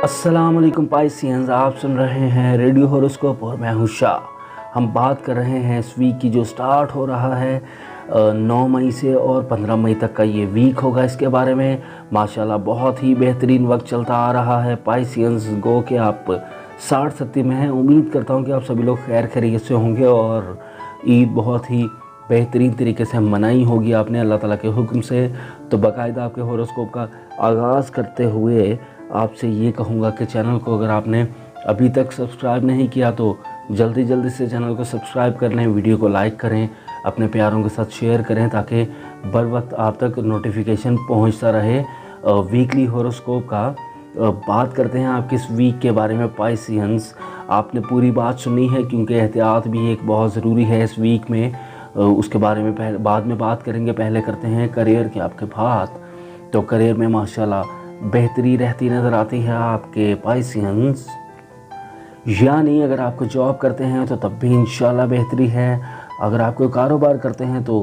अस्सलाम वालेकुम पाइसियंस, आप सुन रहे हैं रेडियो होरोस्कोप और मैं हूं शाह। हम बात कर रहे हैं इस वीक की जो स्टार्ट हो रहा है 9 मई से और 15 मई तक का ये वीक होगा। इसके बारे में माशाल्लाह बहुत ही बेहतरीन वक्त चलता आ रहा है। पाइसियंस गो के आप 60-70 में हैं। उम्मीद करता हूं कि आप सभी लोग खैर खैरियत से होंगे और ईद बहुत ही बेहतरीन तरीके से मनाई होगी आपने अल्लाह ताला के हुक्म से। तो बाकायदा आपके होरोस्कोप का आगाज़ करते हुए आपसे ये कहूँगा कि चैनल को अगर आपने अभी तक सब्सक्राइब नहीं किया तो जल्दी से चैनल को सब्सक्राइब कर लें, वीडियो को लाइक करें, अपने प्यारों के साथ शेयर करें ताकि बर वक्त आप तक नोटिफिकेशन पहुंचता रहे वीकली होरोस्कोप का। बात करते हैं आप किस वीक के बारे में पाइसियंस। आपने पूरी बात सुनी है क्योंकि एहतियात भी एक बहुत ज़रूरी है इस वीक में। उसके बारे में बाद में बात करेंगे। पहले करते हैं करियर की आपके बात। तो करियर में माशाल्लाह बेहतरी रहती नज़र आती है आपके पाइसियंस। यानी अगर आपको जॉब करते हैं तो तब भी इंशाल्लाह बेहतरी है। अगर आप कोई कारोबार करते हैं तो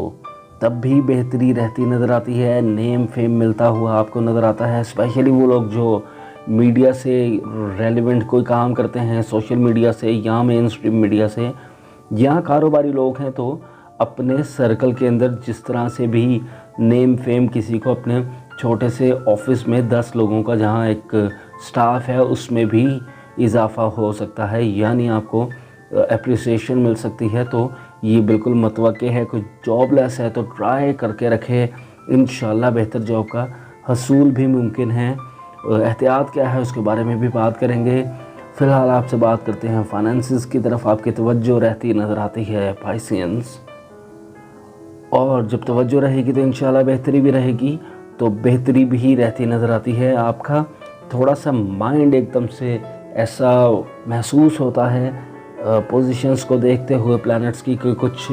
तब भी बेहतरी रहती नज़र आती है। नेम फेम मिलता हुआ आपको नज़र आता है। स्पेशली वो लोग जो मीडिया से रेलेवेंट कोई काम करते हैं, सोशल मीडिया से या मेन स्ट्रीम मीडिया से, या कारोबारी लोग हैं तो अपने सर्कल के अंदर जिस तरह से भी नेम फेम किसी को अपने छोटे से ऑफिस में 10 लोगों का जहां एक स्टाफ है उसमें भी इजाफ़ा हो सकता है, यानी आपको एप्रिसिएशन मिल सकती है। तो ये बिल्कुल मतवक्के है। कोई जॉबलेस है तो ट्राई करके रखे, इंशाल्लाह बेहतर जॉब का हसूल भी मुमकिन है। एहतियात क्या है उसके बारे में भी बात करेंगे। फ़िलहाल आपसे बात करते हैं फाइनेंसिस की तरफ। आपकी तवज्जो रहती नज़र आती है पाइसियंस, और जब तवज्जो रहेगी तो इंशाल्लाह बेहतरी भी रहेगी। तो बेहतरी भी रहती नज़र आती है। आपका थोड़ा सा माइंड एकदम से ऐसा महसूस होता है पोजीशंस को देखते हुए प्लैनेट्स की कि कुछ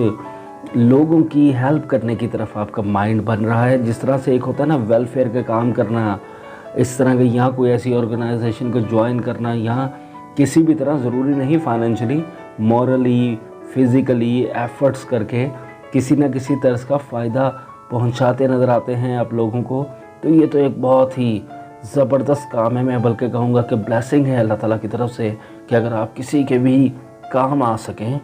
लोगों की हेल्प करने की तरफ आपका माइंड बन रहा है। जिस तरह से एक होता है ना वेलफेयर का काम करना, इस तरह के यहाँ कोई ऐसी ऑर्गेनाइजेशन को ज्वाइन करना, यहाँ किसी भी तरह ज़रूरी नहीं फाइनेंशियली, मॉरली, फिज़िकली एफ़र्ट्स करके किसी न किसी तर्ज का फ़ायदा पहुंचाते नज़र आते हैं आप लोगों को। तो ये तो एक बहुत ही ज़बरदस्त काम है। मैं बल्कि कहूँगा कि ब्लेसिंग है अल्लाह ताला की तरफ से कि अगर आप किसी के भी काम आ सकें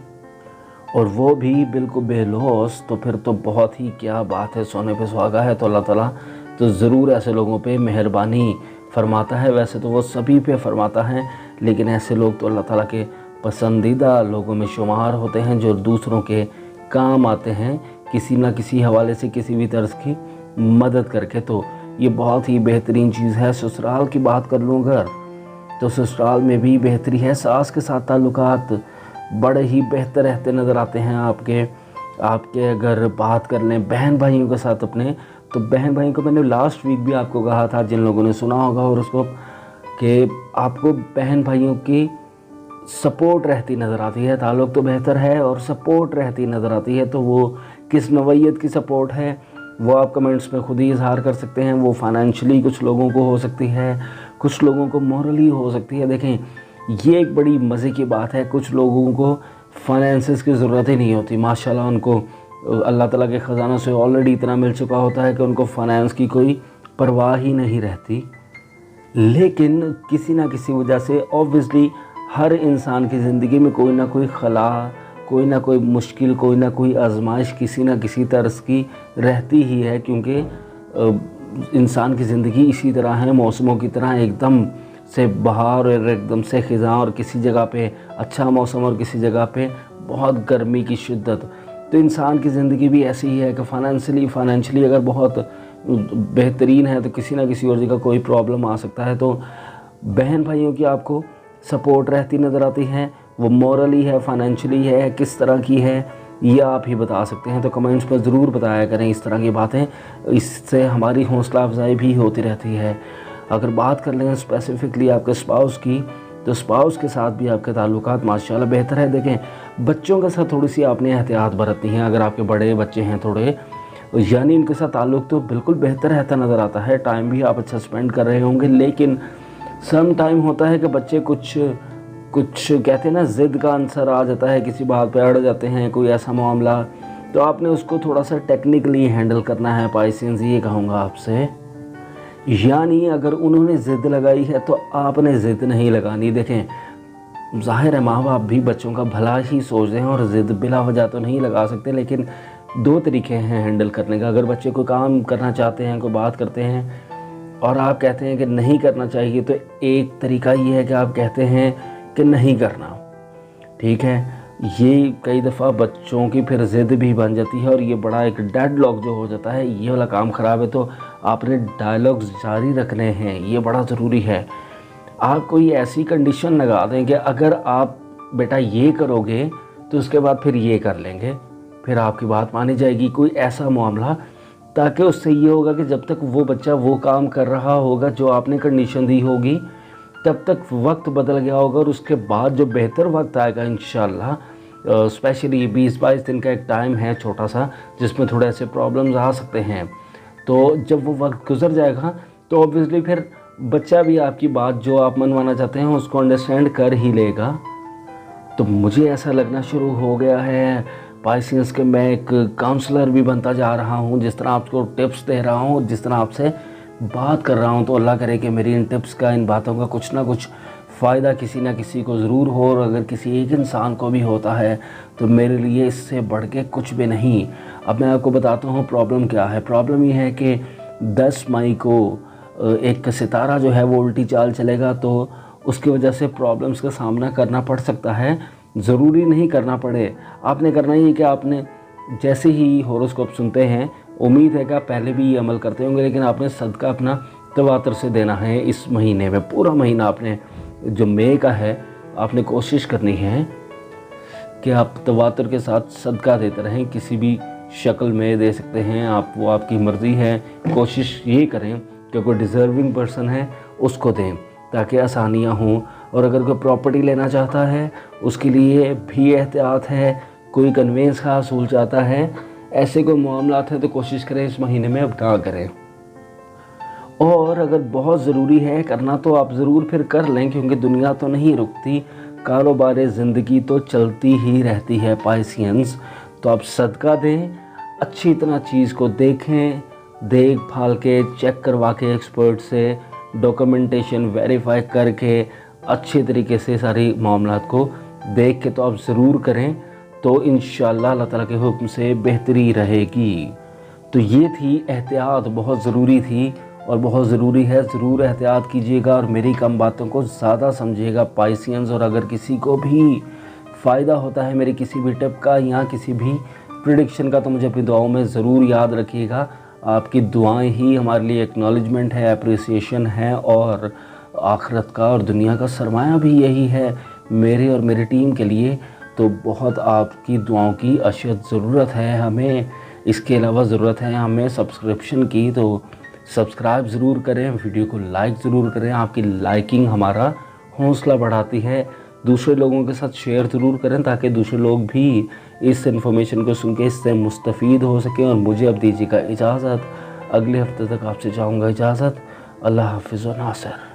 और वो भी बिल्कुल बेलौस, तो फिर तो बहुत ही क्या बात है, सोने पे सुहागा है। तो अल्लाह ताला तो ज़रूर ऐसे लोगों पे मेहरबानी फरमाता है। वैसे तो वो सभी पे फरमाता है, लेकिन ऐसे लोग तो अल्लाह ताला के पसंदीदा लोगों में शुमार होते हैं जो दूसरों के काम आते हैं किसी ना किसी हवाले से, किसी भी तर्ज की मदद करके। तो ये बहुत ही बेहतरीन चीज़ है। ससुराल की बात कर लूँ अगर, तो ससुराल में भी बेहतरी है। सास के साथ ताल्लुकात बड़े ही बेहतर रहते नज़र आते हैं आपके अगर बात कर लें बहन भाइयों के साथ अपने, तो बहन भाइयों को मैंने लास्ट वीक भी आपको कहा था, जिन लोगों ने सुना होगा और उसको, कि आपको बहन भाइयों की सपोर्ट रहती नज़र आती है। ताल्लुक़ तो बेहतर है और सपोर्ट रहती नज़र आती है। तो वो किस नवैयत की सपोर्ट है वो आप कमेंट्स में खुद ही इजहार कर सकते हैं। वो फाइनेंशियली कुछ लोगों को हो सकती है, कुछ लोगों को मॉरली हो सकती है। देखें, ये एक बड़ी मज़े की बात है। कुछ लोगों को फाइनेंसिस की ज़रूरत ही नहीं होती, माशाल्लाह उनको अल्लाह ताला के ख़जानों से ऑलरेडी इतना मिल चुका होता है कि उनको फाइनेंस की कोई परवाह ही नहीं रहती। लेकिन किसी ना किसी वजह से ऑब्वियसली हर इंसान की ज़िंदगी में कोई ना कोई खला, कोई ना कोई मुश्किल, कोई ना कोई आजमाइश किसी ना किसी तरह की रहती ही है, क्योंकि इंसान की ज़िंदगी इसी तरह है, मौसमों की तरह, एकदम से बहार और एकदम से ख़िज़ां, और किसी जगह पे अच्छा मौसम और किसी जगह पे बहुत गर्मी की शिद्दत। तो इंसान की ज़िंदगी भी ऐसी ही है कि फाइनेंशियली अगर बहुत बेहतरीन है तो किसी ना किसी और जगह कोई प्रॉब्लम आ सकता है। तो बहन भाइयों की आपको सपोर्ट रहती नज़र आती है। वो मॉरली है, फाइनेंशियली है, किस तरह की है ये आप ही बता सकते हैं। तो कमेंट्स पर ज़रूर बताया करें इस तरह की बातें, इससे हमारी हौसला अफजाई भी होती रहती है। अगर बात कर लें स्पेसिफ़िकली आपके स्पाउस की, तो स्पाउस के साथ भी आपके ताल्लुकात माशाल्लाह बेहतर है। देखें, बच्चों के साथ थोड़ी सी आपने एहतियात बरतनी है। अगर आपके बड़े बच्चे हैं थोड़े, यानी इनके साथ ताल्लुक़ तो बिल्कुल बेहतर रहता नज़र आता है। टाइम भी आप अच्छा स्पेंड कर रहे होंगे, लेकिन सम टाइम होता है कि बच्चे कुछ कहते हैं ना, ज़िद का आंसर आ जाता है, किसी बात पे अड़ जाते हैं, कोई ऐसा मामला, तो आपने उसको थोड़ा सा टेक्निकली हैंडल करना है। पाइसियंस ये कहूँगा आपसे, यानी अगर उन्होंने ज़िद लगाई है तो आपने ज़िद नहीं लगानी। देखें, ज़ाहिर है माँ बाप भी बच्चों का भला ही सोचते हैं और ज़िद बिला वजह तो नहीं लगा सकते, लेकिन दो तरीके हैं हैंडल करने का। अगर बच्चे कोई काम करना चाहते हैं, कोई बात करते हैं और आप कहते हैं कि नहीं करना चाहिए, तो एक तरीका ये है कि आप कहते हैं कि नहीं करना, ठीक है। ये कई दफ़ा बच्चों की फिर ज़िद भी बन जाती है और ये बड़ा एक डेडलॉक जो हो जाता है, ये वाला काम ख़राब है। तो आपने डायलॉग्स जारी रखने हैं, ये बड़ा ज़रूरी है। आप कोई ऐसी कंडीशन लगा दें कि अगर आप बेटा ये करोगे तो उसके बाद फिर ये कर लेंगे, फिर आपकी बात मानी जाएगी। कोई ऐसा मामला, ताकि उससे ये होगा कि जब तक वो बच्चा वो काम कर रहा होगा जो आपने कंडीशन दी होगी, तब तक वक्त बदल गया होगा और उसके बाद जो बेहतर वक्त आएगा इंशाल्लाह, स्पेशली 20-22 दिन का एक टाइम है छोटा सा, जिसमें थोड़े ऐसे प्रॉब्लम्स आ सकते हैं। तो जब वो वक्त गुजर जाएगा तो ऑब्वियसली फिर बच्चा भी आपकी बात जो आप मनवाना चाहते हैं उसको अंडरस्टैंड कर ही लेगा। तो मुझे ऐसा लगना शुरू हो गया है पाइसियंस के मैं एक काउंसलर भी बनता जा रहा हूँ। जिस तरह आपको टिप्स दे रहा हूँ, जिस तरह आपसे बात कर रहा हूँ, तो अल्लाह करे कि मेरी इन टिप्स का, इन बातों का कुछ ना कुछ फ़ायदा किसी ना किसी को ज़रूर हो। और अगर किसी एक इंसान को भी होता है तो मेरे लिए इससे बढ़ के कुछ भी नहीं। अब मैं आपको बताता हूँ प्रॉब्लम क्या है। प्रॉब्लम ये है कि 10 मई को एक सितारा जो है वो उल्टी चाल चलेगा, तो उसकी वजह से प्रॉब्लम्स का सामना करना पड़ सकता है। ज़रूरी नहीं करना पड़े, आपने करना ही है कि आपने जैसे ही हॉरोस्कोप सुनते हैं, उम्मीद है कि आप पहले भी ये अमल करते होंगे, लेकिन आपने सदका अपना तवातर से देना है। इस महीने में पूरा महीना आपने, जो मई का है, आपने कोशिश करनी है कि आप तवातर के साथ सदका देते रहें। किसी भी शक्ल में दे सकते हैं आप, वो आपकी मर्ज़ी है। कोशिश ये करें कि कोई डिज़र्विंग पर्सन है उसको दें ताकि आसानियाँ हों। और अगर कोई प्रॉपर्टी लेना चाहता है उसके लिए भी एहतियात है। कोई कन्वेंस का असूल चाहता है, ऐसे कोई मामलात हैं तो कोशिश करें इस महीने में अब ना करें। और अगर बहुत ज़रूरी है करना तो आप ज़रूर फिर कर लें, क्योंकि दुनिया तो नहीं रुकती, कारोबार ज़िंदगी तो चलती ही रहती है पाइसियंस। तो आप सदका दें, अच्छी तरह चीज़ को देखें, देख भाल के, चेक करवा के, एक्सपर्ट से डॉक्यूमेंटेशन वेरीफाई करके, अच्छे तरीके से सारी मामलात को देख के तो आप ज़रूर करें। तो इंशाअल्लाह अल्लाह ताला के हुक्म से बेहतरी रहेगी। तो ये थी एहतियात, बहुत ज़रूरी थी और बहुत ज़रूरी है। ज़रूर एहतियात कीजिएगा और मेरी कम बातों को ज़्यादा समझिएगा पाइसियंस। और अगर किसी को भी फ़ायदा होता है मेरी किसी भी टिप का या किसी भी प्रेडिक्शन का, तो मुझे अपनी दुआओं में ज़रूर याद रखिएगा। आपकी दुआएं ही हमारे लिए एक्नॉलेजमेंट है, अप्रिसिएशन है, और आखिरत का और दुनिया का सरमाया भी यही है मेरे और मेरी टीम के लिए। तो बहुत आपकी दुआओं की अशद ज़रूरत है हमें। इसके अलावा ज़रूरत है हमें सब्सक्रिप्शन की, तो सब्सक्राइब ज़रूर करें, वीडियो को लाइक ज़रूर करें। आपकी लाइकिंग हमारा हौसला बढ़ाती है। दूसरे लोगों के साथ शेयर ज़रूर करें ताकि दूसरे लोग भी इस इन्फॉर्मेशन को सुन के इससे मुस्तफ़ीद हो सकें। और मुझे अब दीजिएगा इजाज़त, अगले हफ्ते तक आपसे चाहूँगा इजाज़त। अल्लाह हाफ़िज़ व नासिर।